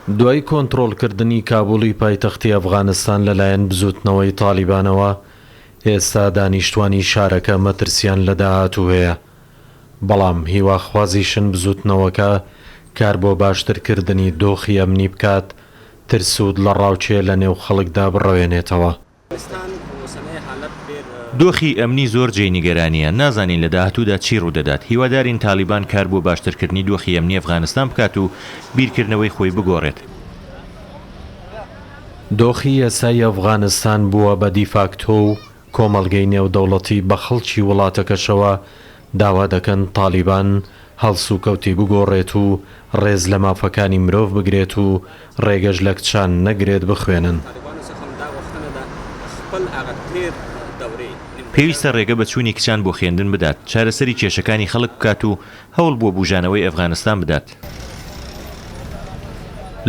دوای کۆنتڕۆڵکردنی کابوڵی پایتەختی ئەفغانستان لەلایەن بزوتنەوەی تالیبانەوە ئێستا دانیشتوانی شارەکە مەترسیان لە داهاتوو هەیە، بەڵام هیواخوازیشن بزوتنەوەکە کار بۆ باشترکردنی دۆخی ئەمنی بکات، ترسود لە ڕاوچێ لە نێو خەڵکدا بڕەوێنێتەوە. دۆخی ئەمنی زۆر جێی نیگەرانیە، نازانین لە داهاتوودا چی ڕوودەدات. هیوادارین تالیبان کار بۆ باشترکردنی دۆخی ئەمنی ئەفغانستان بکات و بیرکردنەوەی خۆی بگۆڕێت. دۆخی یاسای ئەفغانستان بووە بە دیفاکتۆ و کۆمەڵگەی نێودەوڵەتی بە خەڵکی وڵاتەکەشەوە داوا دەکەن تالیبان هەڵسوکەوتی بگۆڕێت و ڕێز لە مافەکانی مرۆڤ بگرێت و ڕێگەش لە کچان نەگرێت بخوێنن. پێویستە ڕێگە بە چوونی کچان بۆ خوێندن بدات، چارەسەری کێشەکانی خەڵک بکات و هەوڵ بۆ بوژانەوەی ئەفغانستان بدات.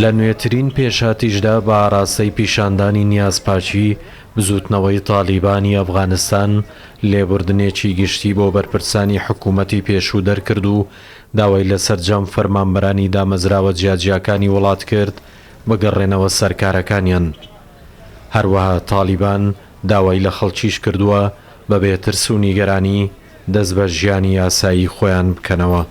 لە نوێترین پێشاتیشدا بە ئاراستەی پیشاندانی نیازپاچی بزوتنەوەی تالیبانی ئەفغانستان لێبوردنێکی گشتی بۆ بەرپرسانی حکوومەتی پێشوو دەرکرد و داوای لە سەرجەم فەرمانبەرانی دامەزراوە جیاجیاکانی وڵات کرد بگەڕێنەوە سەرکارەکانیان. هەروەها تالیبان داوای لە خەڵکیش کردووە بەبێ ترس و نیگەرانی دەست بە ژیانی یاسایی خۆیان بکەنەوە.